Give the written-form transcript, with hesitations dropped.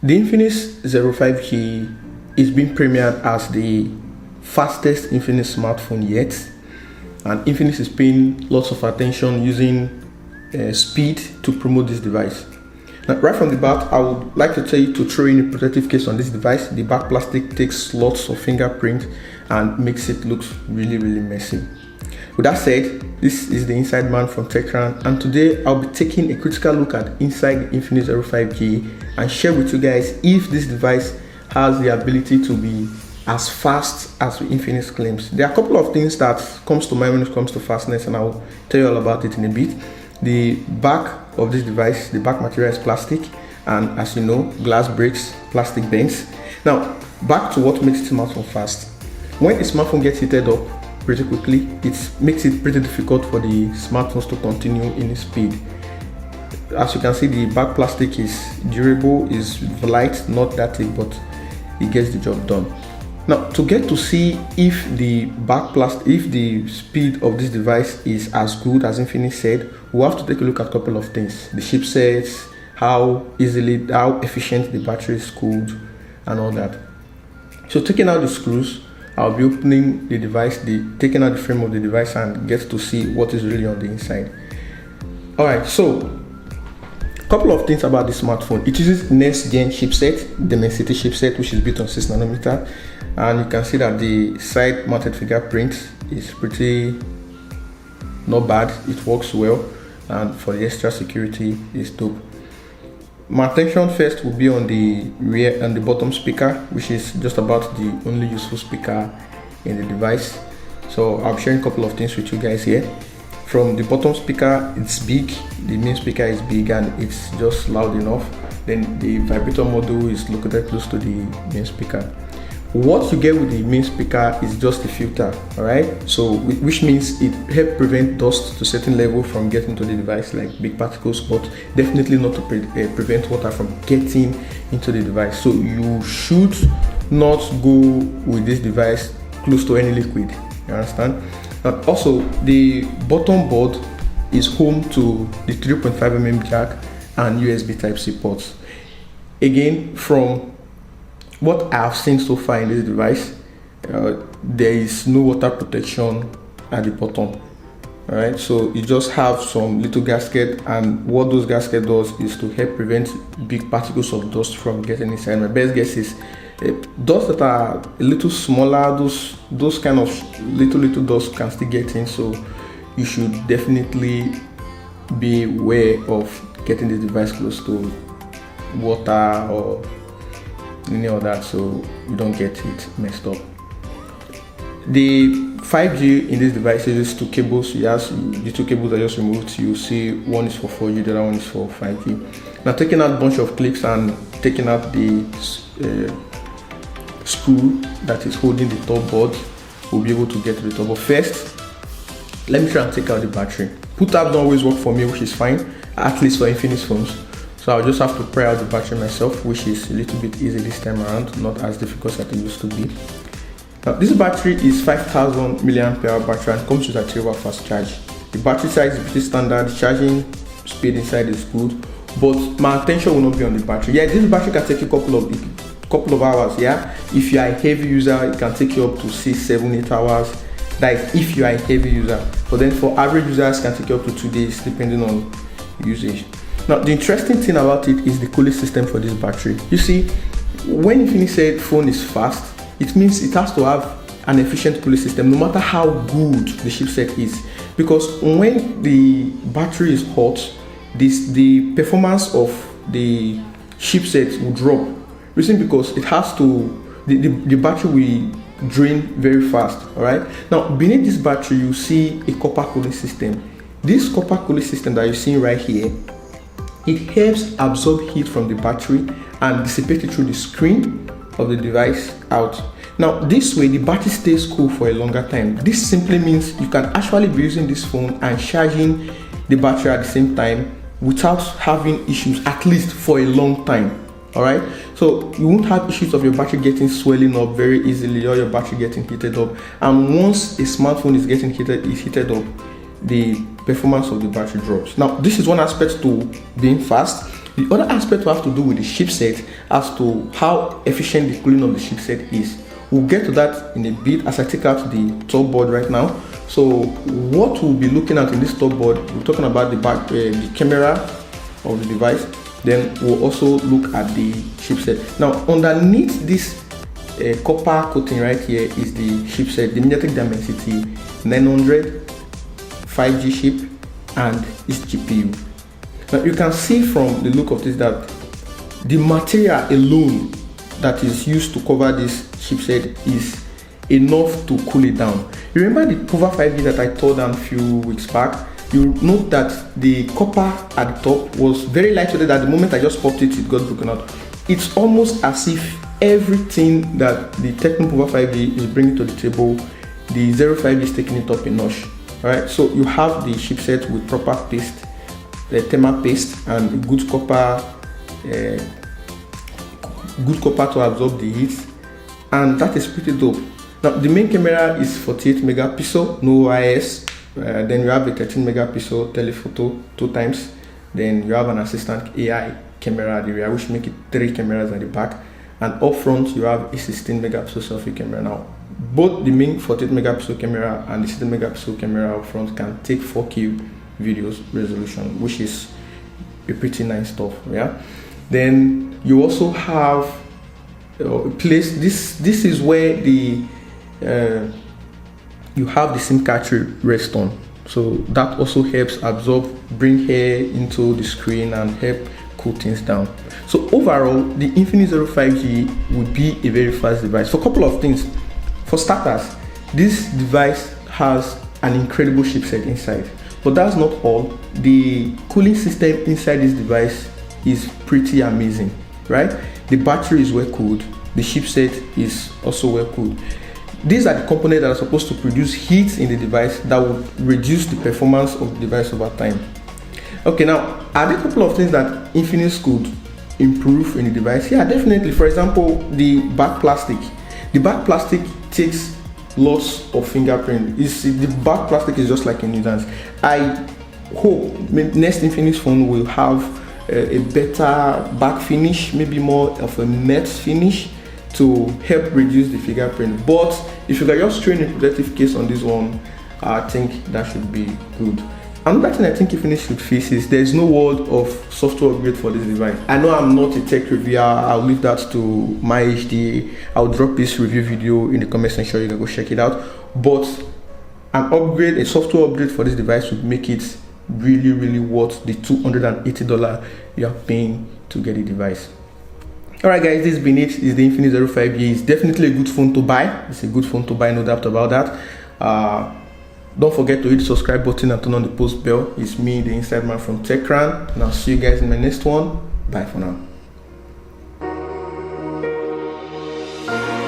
The Infinix Zero 5G is being premiered as the fastest Infinix smartphone yet, and Infinix is paying lots of attention using speed to promote this device. Now, right from the back, I would like to tell you to throw in a protective case on this device. The back plastic takes lots of fingerprint and makes it look really messy. With that said, this is the inside man from Teardown, and today I'll be taking a critical look at inside the Infinix Zero 5G and share with you guys if this device has the ability to be as fast as the Infinix claims. There are a couple of things that comes to mind when it comes to fastness, and I'll tell you all about it in a bit. The back of this device, the back material is plastic, and as you know, glass breaks, plastic bends. Now, back to what makes the smartphone fast. When a smartphone gets heated up pretty quickly, it makes it pretty difficult for the smartphones to continue in speed. As you can see, the back plastic is durable, is light, not that thick, but it gets the job done. Now, to get to see if the back plastic, if the speed of this device is as good as Infinix said, we have to take a look at a couple of things: the chipsets, how efficient the battery is cooled, and all that. So, taking out the screws, I'll be opening the device, taking out the frame of the device, and get to see what is really on the inside. Alright, so a couple of things about this smartphone. It uses next gen chipset, Dimensity chipset, which is built on 6 nanometer, and you can see that the side mounted fingerprint is pretty not bad. It works well, and for the extra security is dope. My attention first will be on the rear and the bottom speaker, which is just about the only useful speaker in the device. So I'll be sharing a couple of things with you guys here. From the bottom speaker, it's big, the main speaker is big and it's just loud enough. Then the vibrator module is located close to the main speaker. What you get with the main speaker is just a filter, alright? So which means it helps prevent dust to a certain level from getting to the device, like big particles, but definitely not to prevent water from getting into the device. So you should not go with this device close to any liquid, you understand? And also, the bottom board is home to the 3.5mm jack and USB Type-C ports. Again, from what I have seen so far in this device, there is no water protection at the bottom. Alright, so you just have some little gasket, and what those gasket does is to help prevent big particles of dust from getting inside. My best guess is dust that are a little smaller, those kind of little dust can still get in, so you should definitely be aware of getting the device close to water or any of that, so you don't get it messed up. The 5G in this device uses two cables. The two cables are just removed. You see one is for 4G, the other one is for 5G. Now, taking out a bunch of clips and taking out the screw that is holding the top board, we'll be able to get to the top. But first, let me try and take out the battery. Put tabs don't always work for me, which is fine, at least for Infinix phones. So I'll just have to pry out the battery myself, which is a little bit easy this time around, not as difficult as it used to be. Now, this battery is 5000 mAh battery and comes with a 3-hour fast charge. The battery size is pretty standard, the charging speed inside is good, but my attention will not be on the battery. Yeah, this battery can take you a couple of hours. Yeah, if you are a heavy user, it can take you up to 6, 7, 8 hours. That is if you are a heavy user, but then for average users, it can take you up to 2 days depending on usage. Now, the interesting thing about it is the cooling system for this battery. You see, when Infinix said phone is fast, it means it has to have an efficient cooling system, no matter how good the chipset is. Because when the battery is hot, the performance of the chipset will drop. Reason because it has to, the battery will drain very fast. All right. Now, beneath this battery, you see a copper cooling system. This copper cooling system that you're seeing right here, it helps absorb heat from the battery and dissipate it through the screen of the device out. Now, this way the battery stays cool for a longer time. This simply means you can actually be using this phone and charging the battery at the same time without having issues, at least for a long time. All right, so you won't have issues of your battery getting swelling up very easily or your battery getting heated up. And once a smartphone is getting heated up, the performance of the battery drops. Now, this is one aspect to being fast. The other aspect we have to do with the chipset as to how efficient the cooling of the chipset is. We'll get to that in a bit as I take out the top board right now. So what we'll be looking at in this top board, we're talking about the camera of the device. Then we'll also look at the chipset. Now underneath this copper coating right here is the chipset, the MediaTek Dimensity 900 5G chip and its GPU. Now you can see from the look of this that the material alone that is used to cover this chipset is enough to cool it down. You remember the Pova 5G that I tore down a few weeks back? You note that the copper at the top was very lightweight, that the moment I just popped it, it got broken out. It's almost as if everything that the Tecno Pova 5G is bringing to the table, the Zero 5G is taking it up a notch. Alright, so you have the chipset with proper paste, the thermal paste, and good copper to absorb the heat, and that is pretty dope. Now the main camera is 48 megapixel, no OIS. Then you have a 13 megapixel telephoto 2 times. Then you have an assistant AI camera at the rear, which make it 3 cameras at the back, and up front you have a 16 megapixel selfie camera. Now both the main 48 megapixel camera and the 16 megapixel camera up front can take 4K videos resolution, which is a pretty nice stuff. Yeah. Then you also have a place. This is where the you have the SIM card rest on, so that also helps absorb, bring air into the screen and help cool things down. So overall, the Infinix Zero 5G would be a very fast device for a couple of things. For starters, this device has an incredible chipset inside, but that's not all. The cooling system inside this device is pretty amazing, right? The battery is well cooled, the chipset is also well cooled. These are the components that are supposed to produce heat in the device that will reduce the performance of the device over time. Okay, now are there a couple of things that Infinix could improve in the device? Yeah, definitely. For example, the back plastic. The back plastic takes lots of fingerprint. The back plastic is just like a nuisance. I hope next Infinix phone will have a better back finish, maybe more of a matte finish, to help reduce the fingerprint. But if you are just throwing a protective case on this one, I think that should be good. Another thing I think Infinix should face is there is no word of software upgrade for this device. I know I'm not a tech reviewer, I'll leave that to my HD. I'll drop this review video in the comment section, you can go check it out. But an upgrade, a software upgrade for this device would make it really worth the $280 you are paying to get the device. Alright guys, this has been it. It's the Infinix Zero 5G. It's definitely a good phone to buy. It's a good phone to buy, no doubt about that. Don't forget to hit the subscribe button and turn on the post bell. It's me, the Inside Man from TechRan, and I'll see you guys in my next one. Bye for now.